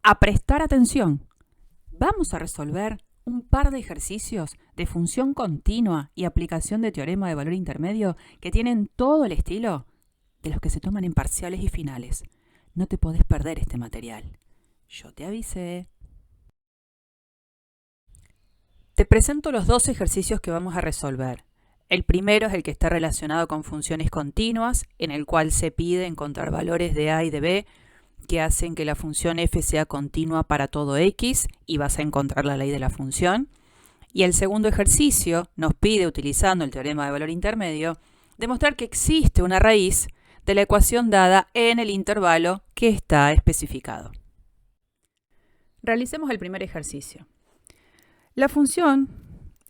a prestar atención. Vamos a resolver un par de ejercicios de función continua y aplicación de teorema de valor intermedio que tienen todo el estilo de los que se toman en parciales y finales. No te podés perder este material. Yo te avisé. Te presento los dos ejercicios que vamos a resolver. El primero es el que está relacionado con funciones continuas, en el cual se pide encontrar valores de a y de b que hacen que la función f sea continua para todo x y vas a encontrar la ley de la función. Y el segundo ejercicio nos pide, utilizando el teorema de valor intermedio, demostrar que existe una raíz de la ecuación dada en el intervalo que está especificado. Realicemos el primer ejercicio. La función,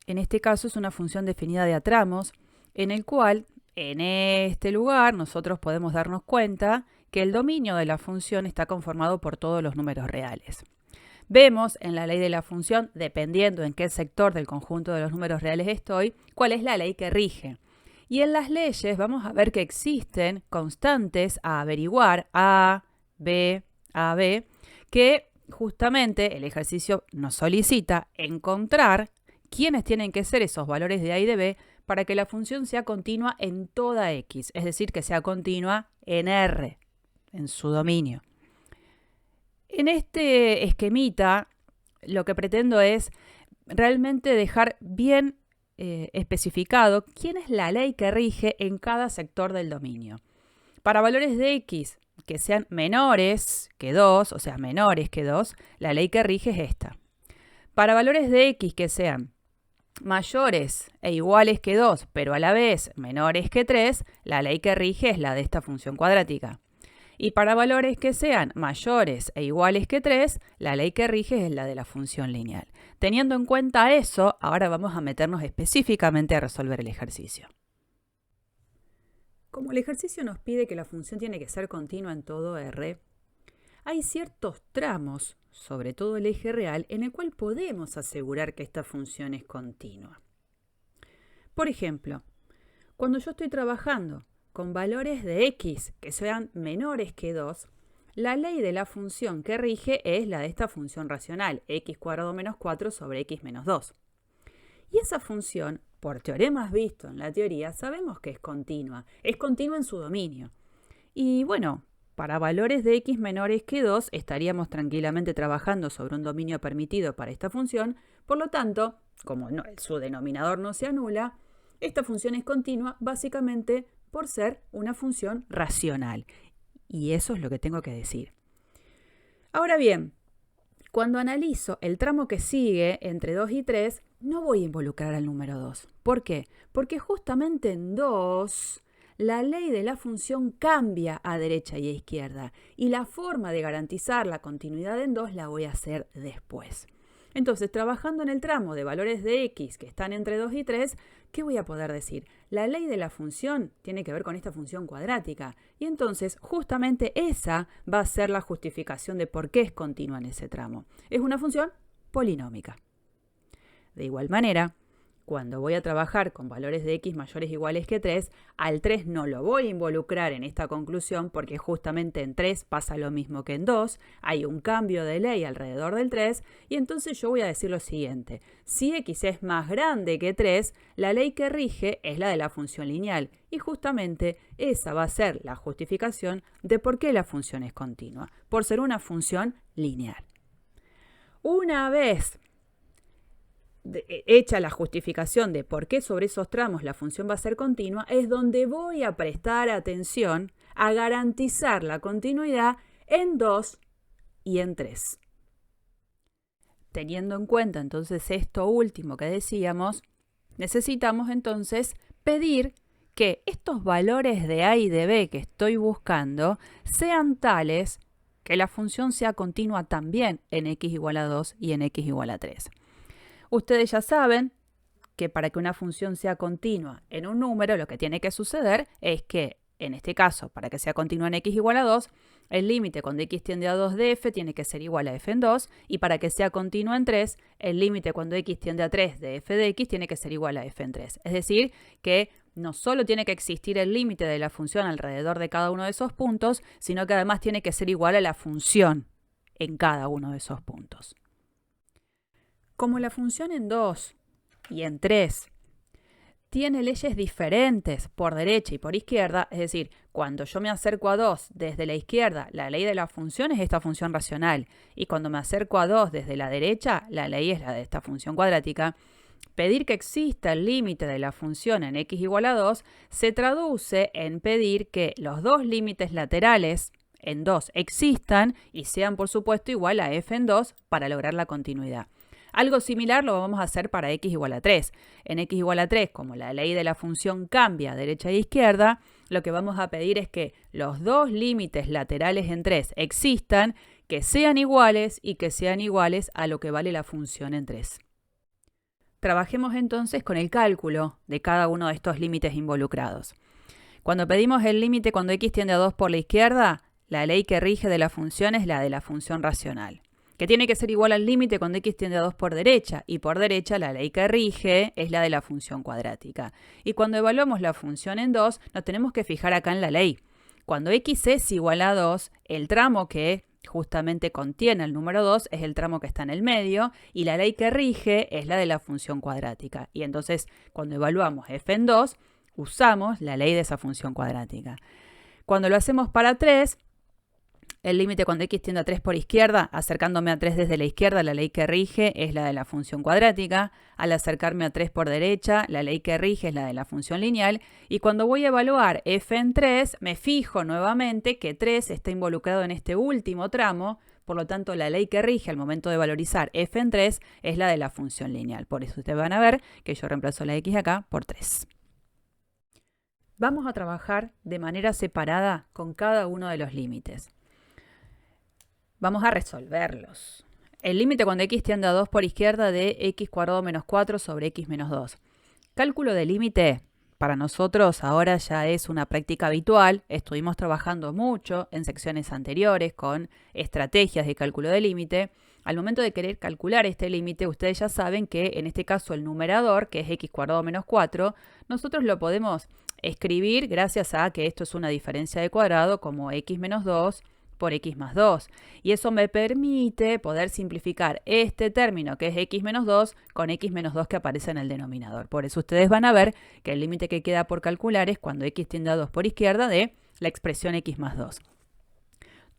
en este caso, es una función definida de a tramos, en el cual, en este lugar, nosotros podemos darnos cuenta que el dominio de la función está conformado por todos los números reales. Vemos en la ley de la función, dependiendo en qué sector del conjunto de los números reales estoy, cuál es la ley que rige. Y en las leyes vamos a ver que existen constantes a averiguar, A, B, que justamente el ejercicio nos solicita encontrar quiénes tienen que ser esos valores de A y de B para que la función sea continua en toda X, es decir, que sea continua en R, en su dominio. En este esquemita, lo que pretendo es realmente dejar bien especificado quién es la ley que rige en cada sector del dominio. Para valores de X que sean menores que 2, o sea, menores que 2, la ley que rige es esta. Para valores de X que sean mayores e iguales que 2, pero a la vez menores que 3, la ley que rige es la de esta función cuadrática. Y para valores que sean mayores e iguales que 3, la ley que rige es la de la función lineal. Teniendo en cuenta eso, ahora vamos a meternos específicamente a resolver el ejercicio. Como el ejercicio nos pide que la función tiene que ser continua en todo R, hay ciertos tramos, sobre todo el eje real, en el cual podemos asegurar que esta función es continua. Por ejemplo, cuando yo estoy trabajando con valores de X que sean menores que 2, la ley de la función que rige es la de esta función racional, x² menos 4 sobre x menos 2. Y esa función, por teoremas vistos en la teoría, sabemos que es continua en su dominio. Y bueno, para valores de x menores que 2 estaríamos tranquilamente trabajando sobre un dominio permitido para esta función, por lo tanto, como su denominador no se anula, esta función es continua básicamente por ser una función racional. Y eso es lo que tengo que decir. Ahora bien, cuando analizo el tramo que sigue entre 2 y 3, no voy a involucrar al número 2. ¿Por qué? Porque justamente en 2, la ley de la función cambia a derecha y a izquierda. Y la forma de garantizar la continuidad en 2 la voy a hacer después. Entonces, trabajando en el tramo de valores de X que están entre 2 y 3, ¿qué voy a poder decir? La ley de la función tiene que ver con esta función cuadrática. Y entonces, justamente esa va a ser la justificación de por qué es continua en ese tramo. Es una función polinómica. De igual manera, cuando voy a trabajar con valores de X mayores o iguales que 3, al 3 no lo voy a involucrar en esta conclusión porque justamente en 3 pasa lo mismo que en 2, hay un cambio de ley alrededor del 3 y entonces yo voy a decir lo siguiente. Si X es más grande que 3, la ley que rige es la de la función lineal y justamente esa va a ser la justificación de por qué la función es continua, por ser una función lineal. Una vez hecha la justificación de por qué sobre esos tramos la función va a ser continua, es donde voy a prestar atención a garantizar la continuidad en 2 y en 3. Teniendo en cuenta entonces esto último que decíamos, necesitamos entonces pedir que estos valores de A y de B que estoy buscando sean tales que la función sea continua también en x igual a 2 y en x igual a 3. Ustedes ya saben que para que una función sea continua en un número, lo que tiene que suceder es que, en este caso, para que sea continua en x igual a 2, el límite cuando x tiende a 2 de f tiene que ser igual a f en 2, y para que sea continua en 3, el límite cuando x tiende a 3 de f de x tiene que ser igual a f en 3. Es decir, que no solo tiene que existir el límite de la función alrededor de cada uno de esos puntos, sino que además tiene que ser igual a la función en cada uno de esos puntos. Como la función en 2 y en 3 tiene leyes diferentes por derecha y por izquierda, es decir, cuando yo me acerco a 2 desde la izquierda, la ley de la función es esta función racional, y cuando me acerco a 2 desde la derecha, la ley es la de esta función cuadrática. Pedir que exista el límite de la función en x igual a 2 se traduce en pedir que los dos límites laterales en 2 existan y sean, por supuesto, igual a f en 2 para lograr la continuidad. Algo similar lo vamos a hacer para x igual a 3. En x igual a 3, como la ley de la función cambia a derecha e izquierda, lo que vamos a pedir es que los dos límites laterales en 3 existan, que sean iguales y que sean iguales a lo que vale la función en 3. Trabajemos entonces con el cálculo de cada uno de estos límites involucrados. Cuando pedimos el límite cuando x tiende a 2 por la izquierda, la ley que rige de la función es la de la función racional, que tiene que ser igual al límite cuando x tiende a 2 por derecha, y por derecha la ley que rige es la de la función cuadrática. Y cuando evaluamos la función en 2, nos tenemos que fijar acá en la ley. Cuando x es igual a 2, el tramo que justamente contiene el número 2 es el tramo que está en el medio, y la ley que rige es la de la función cuadrática. Y entonces, cuando evaluamos f en 2, usamos la ley de esa función cuadrática. Cuando lo hacemos para 3, el límite cuando x tiende a 3 por izquierda, acercándome a 3 desde la izquierda, la ley que rige es la de la función cuadrática. Al acercarme a 3 por derecha, la ley que rige es la de la función lineal. Y cuando voy a evaluar f en 3, me fijo nuevamente que 3 está involucrado en este último tramo. Por lo tanto, la ley que rige al momento de valorizar f en 3 es la de la función lineal. Por eso ustedes van a ver que yo reemplazo la x acá por 3. Vamos a trabajar de manera separada con cada uno de los límites. Vamos a resolverlos. El límite cuando x tiende a 2 por izquierda de x cuadrado menos 4 sobre x menos 2. Cálculo de límite para nosotros ahora ya es una práctica habitual. Estuvimos trabajando mucho en secciones anteriores con estrategias de cálculo de límite. Al momento de querer calcular este límite, ustedes ya saben que en este caso el numerador, que es x cuadrado menos 4, nosotros lo podemos escribir gracias a que esto es una diferencia de cuadrado como x menos 2 por x más 2. Y eso me permite poder simplificar este término que es x menos 2 con x menos 2 que aparece en el denominador. Por eso ustedes van a ver que el límite que queda por calcular es cuando x tiende a 2 por izquierda de la expresión x más 2.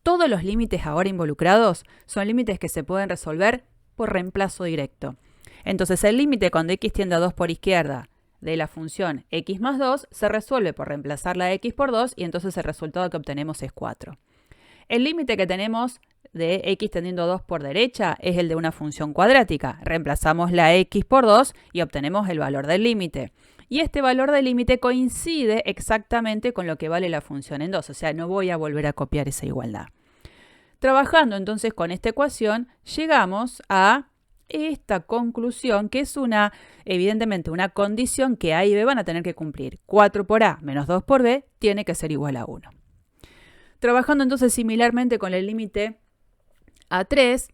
Todos los límites ahora involucrados son límites que se pueden resolver por reemplazo directo. Entonces el límite cuando x tiende a 2 por izquierda de la función x más 2 se resuelve por reemplazar la x por 2 y entonces el resultado que obtenemos es 4. El límite que tenemos de x tendiendo a 2 por derecha es el de una función cuadrática. Reemplazamos la x por 2 y obtenemos el valor del límite. Y este valor del límite coincide exactamente con lo que vale la función en 2. O sea, no voy a volver a copiar esa igualdad. Trabajando entonces con esta ecuación, llegamos a esta conclusión que es evidentemente una condición que a y b van a tener que cumplir. 4 por a menos 2 por b tiene que ser igual a 1. Trabajando entonces similarmente con el límite a 3,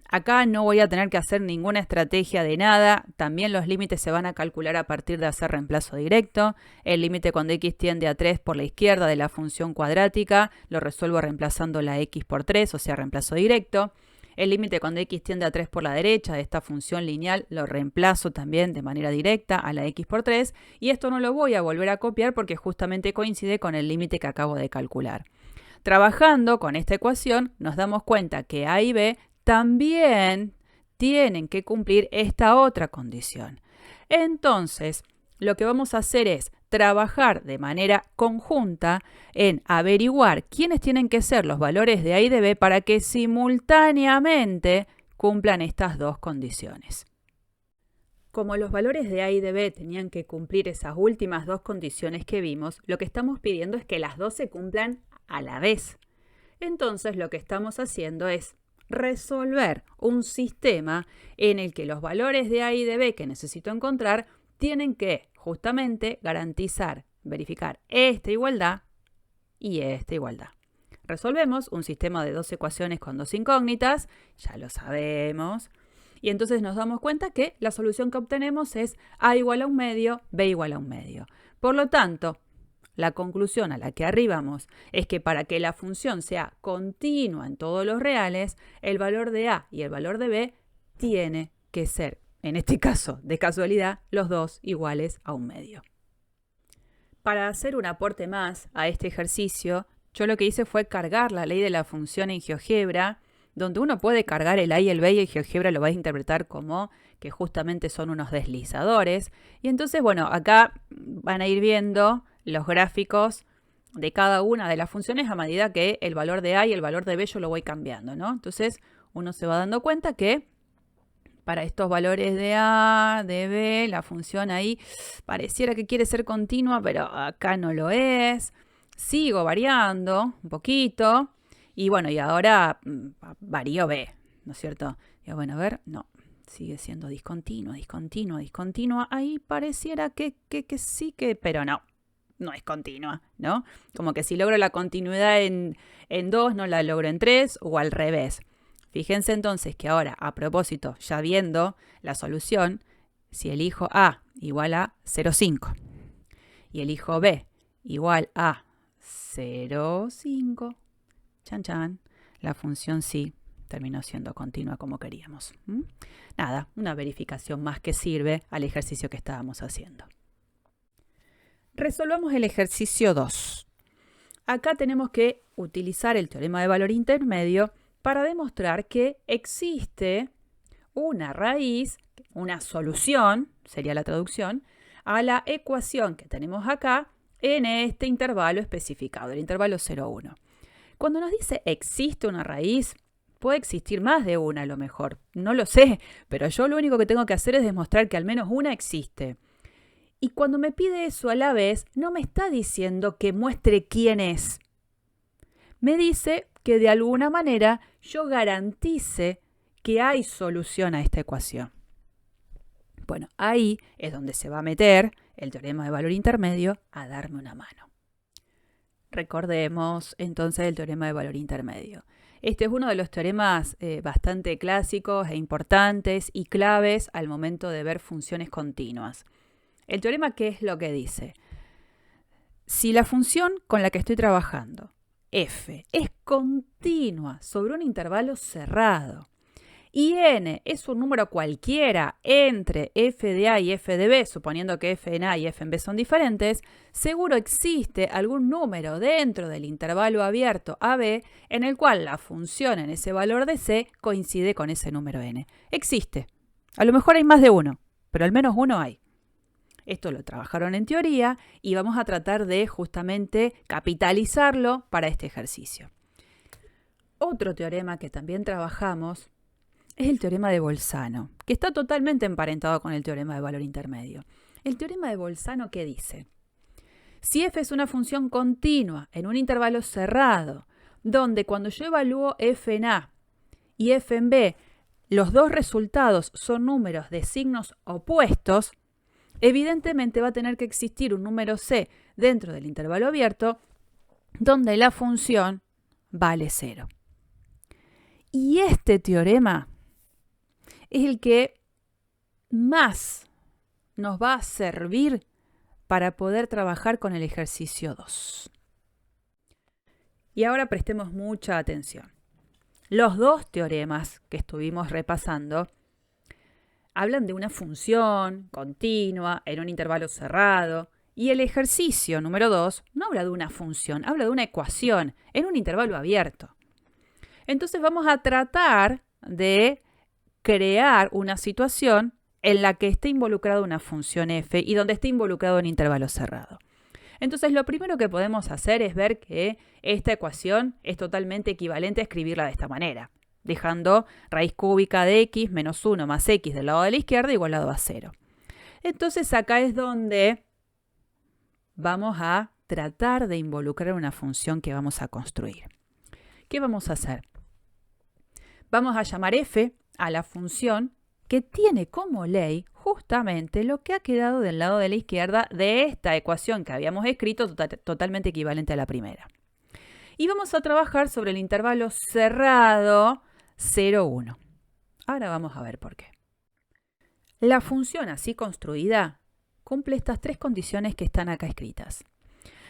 acá no voy a tener que hacer ninguna estrategia de nada. También los límites se van a calcular a partir de hacer reemplazo directo. El límite cuando x tiende a 3 por la izquierda de la función cuadrática lo resuelvo reemplazando la x por 3, o sea, reemplazo directo. El límite cuando x tiende a 3 por la derecha de esta función lineal lo reemplazo también de manera directa a la x por 3. Y esto no lo voy a volver a copiar porque justamente coincide con el límite que acabo de calcular. Trabajando con esta ecuación nos damos cuenta que a y b también tienen que cumplir esta otra condición. Entonces, lo que vamos a hacer es trabajar de manera conjunta en averiguar quiénes tienen que ser los valores de a y de b para que simultáneamente cumplan estas dos condiciones. Como los valores de a y de b tenían que cumplir esas últimas dos condiciones que vimos, lo que estamos pidiendo es que las dos se cumplan a la vez. Entonces lo que estamos haciendo es resolver un sistema en el que los valores de a y de b que necesito encontrar tienen que justamente garantizar, verificar esta igualdad y esta igualdad. Resolvemos un sistema de dos ecuaciones con dos incógnitas, ya lo sabemos, y entonces nos damos cuenta que la solución que obtenemos es a igual a un medio, b igual a un medio. Por lo tanto, la conclusión a la que arribamos es que para que la función sea continua en todos los reales, el valor de A y el valor de B tiene que ser, en este caso, de casualidad, los dos iguales a 1/2. Para hacer un aporte más a este ejercicio, yo lo que hice fue cargar la ley de la función en GeoGebra, donde uno puede cargar el A y el B y el GeoGebra lo va a interpretar como que justamente son unos deslizadores. Y entonces, bueno, acá van a ir viendo los gráficos de cada una de las funciones a medida que el valor de A y el valor de B yo lo voy cambiando, ¿no? Entonces, uno se va dando cuenta que para estos valores de A, de B, la función ahí pareciera que quiere ser continua, pero acá no lo es. Sigo variando un poquito. Y bueno, y ahora varío B, ¿no es cierto? Y bueno, a ver, no, sigue siendo discontinua. Ahí pareciera que sí, pero no es continua, ¿no? Como que si logro la continuidad en 2, no la logro en 3 o al revés. Fíjense entonces que ahora, a propósito, ya viendo la solución, si elijo A igual a 0,5 y elijo B igual a 0,5, chan chan, la función sí terminó siendo continua como queríamos. Nada, una verificación más que sirve al ejercicio que estábamos haciendo. Resolvamos el ejercicio 2. Acá tenemos que utilizar el teorema de valor intermedio para demostrar que existe una raíz, una solución, sería la traducción, a la ecuación que tenemos acá en este intervalo especificado, el intervalo 0,1. Cuando nos dice existe una raíz, puede existir más de una a lo mejor, no lo sé, pero yo lo único que tengo que hacer es demostrar que al menos una existe. Y cuando me pide eso a la vez, no me está diciendo que muestre quién es. Me dice que de alguna manera yo garantice que hay solución a esta ecuación. Bueno, ahí es donde se va a meter el teorema de valor intermedio a darme una mano. Recordemos entonces el teorema de valor intermedio. Este es uno de los teoremas bastante clásicos e importantes y claves al momento de ver funciones continuas. El teorema, ¿qué es lo que dice? Si la función con la que estoy trabajando, f, es continua sobre un intervalo cerrado y n es un número cualquiera entre f de a y f de b, suponiendo que f en a y f en b son diferentes, seguro existe algún número dentro del intervalo abierto ab en el cual la función en ese valor de c coincide con ese número n. Existe. A lo mejor hay más de uno, pero al menos uno hay. Esto lo trabajaron en teoría y vamos a tratar de justamente capitalizarlo para este ejercicio. Otro teorema que también trabajamos es el teorema de Bolzano, que está totalmente emparentado con el teorema de valor intermedio. El teorema de Bolzano, ¿qué dice? Si f es una función continua en un intervalo cerrado, donde cuando yo evalúo f en a y f en b, los dos resultados son números de signos opuestos, evidentemente va a tener que existir un número c dentro del intervalo abierto donde la función vale 0. Y este teorema es el que más nos va a servir para poder trabajar con el ejercicio 2. Y ahora prestemos mucha atención. Los dos teoremas que estuvimos repasando hablan de una función continua en un intervalo cerrado y el ejercicio número 2 no habla de una función, habla de una ecuación en un intervalo abierto. Entonces vamos a tratar de crear una situación en la que esté involucrada una función f y donde esté involucrado un intervalo cerrado. Entonces lo primero que podemos hacer es ver que esta ecuación es totalmente equivalente a escribirla de esta manera, dejando raíz cúbica de x menos 1 más x del lado de la izquierda igualado a 0. Entonces acá es donde vamos a tratar de involucrar una función que vamos a construir. ¿Qué vamos a hacer? Vamos a llamar f a la función que tiene como ley justamente lo que ha quedado del lado de la izquierda de esta ecuación que habíamos escrito totalmente equivalente a la primera. Y vamos a trabajar sobre el intervalo cerrado 0, 1. Ahora vamos a ver por qué. La función así construida cumple estas tres condiciones que están acá escritas.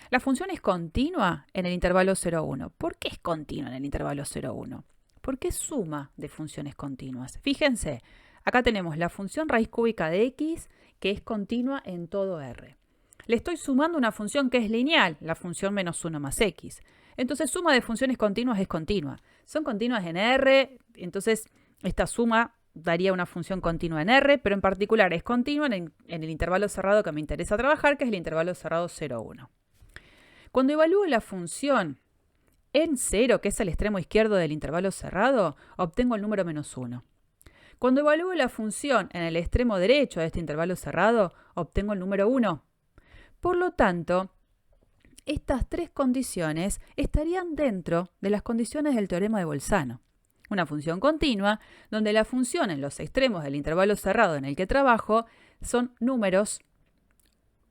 La función es continua en el intervalo 0,1. ¿Por qué es continua en el intervalo 0,1? Porque es suma de funciones continuas. Fíjense, acá tenemos la función raíz cúbica de x que es continua en todo R. Le estoy sumando una función que es lineal, la función menos 1 más x. Entonces, suma de funciones continuas es continua. Son continuas en R, entonces esta suma daría una función continua en R, pero en particular es continua en el intervalo cerrado que me interesa trabajar, que es el intervalo cerrado 0,1. Cuando evalúo la función en 0, que es el extremo izquierdo del intervalo cerrado, obtengo el número menos 1. Cuando evalúo la función en el extremo derecho de este intervalo cerrado, obtengo el número 1. Por lo tanto, estas tres condiciones estarían dentro de las condiciones del teorema de Bolzano. Una función continua, donde la función en los extremos del intervalo cerrado en el que trabajo son números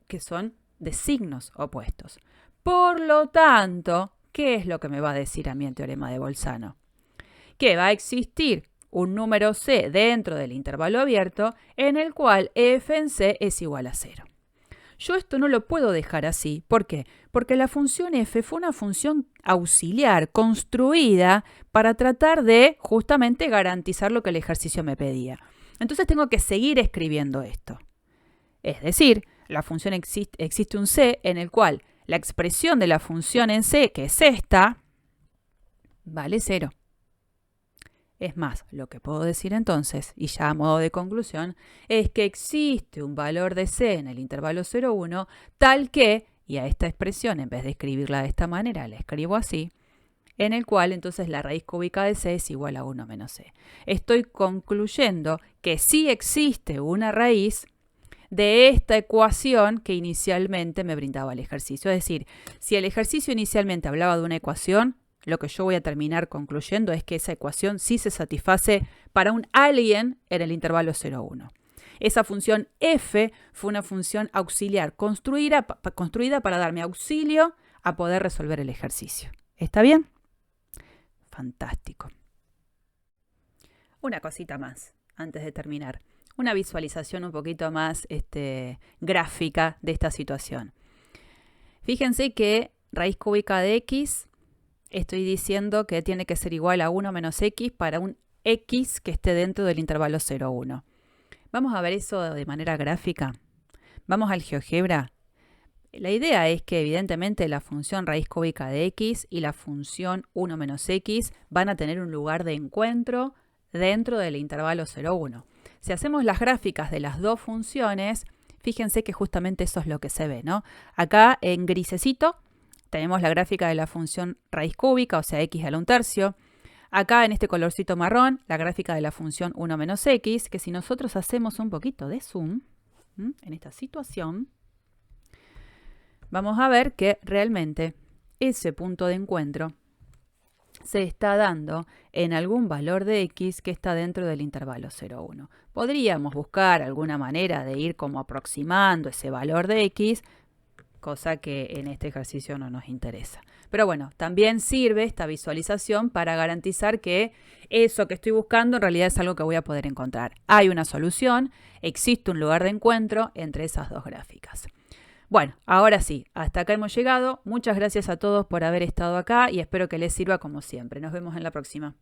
que son de signos opuestos. Por lo tanto, ¿qué es lo que me va a decir a mí el teorema de Bolzano? Que va a existir un número C dentro del intervalo abierto en el cual f en C es igual a 0. Yo esto no lo puedo dejar así. ¿Por qué? Porque la función f fue una función auxiliar construida para tratar de justamente garantizar lo que el ejercicio me pedía. Entonces tengo que seguir escribiendo esto. Es decir, la función existe un C en el cual la expresión de la función en C, que es esta, vale 0. Es más, lo que puedo decir entonces, y ya a modo de conclusión, es que existe un valor de C en el intervalo 0,1 tal que, y a esta expresión en vez de escribirla de esta manera, la escribo así, en el cual entonces la raíz cúbica de C es igual a 1 menos C. Estoy concluyendo que sí existe una raíz de esta ecuación que inicialmente me brindaba el ejercicio. Es decir, si el ejercicio inicialmente hablaba de una ecuación, lo que yo voy a terminar concluyendo es que esa ecuación sí se satisface para un alguien en el intervalo 0,1. Esa función f fue una función auxiliar construida para darme auxilio a poder resolver el ejercicio. ¿Está bien? Fantástico. Una cosita más antes de terminar. Una visualización un poquito más gráfica de esta situación. Fíjense que raíz cúbica de x, estoy diciendo que tiene que ser igual a 1 menos x para un x que esté dentro del intervalo 0,1. Vamos a ver eso de manera gráfica. Vamos al GeoGebra. La idea es que evidentemente la función raíz cúbica de x y la función 1 menos x van a tener un lugar de encuentro dentro del intervalo 0,1. Si hacemos las gráficas de las dos funciones, fíjense que justamente eso es lo que se ve, ¿no? Acá en grisecito tenemos la gráfica de la función raíz cúbica, o sea, x a la 1/3. Acá en este colorcito marrón, la gráfica de la función 1 menos x, que si nosotros hacemos un poquito de zoom en esta situación, vamos a ver que realmente ese punto de encuentro se está dando en algún valor de x que está dentro del intervalo 0,1. Podríamos buscar alguna manera de ir como aproximando ese valor de x, cosa que en este ejercicio no nos interesa. Pero bueno, también sirve esta visualización para garantizar que eso que estoy buscando en realidad es algo que voy a poder encontrar. Hay una solución, existe un lugar de encuentro entre esas dos gráficas. Bueno, ahora sí, hasta acá hemos llegado. Muchas gracias a todos por haber estado acá y espero que les sirva como siempre. Nos vemos en la próxima.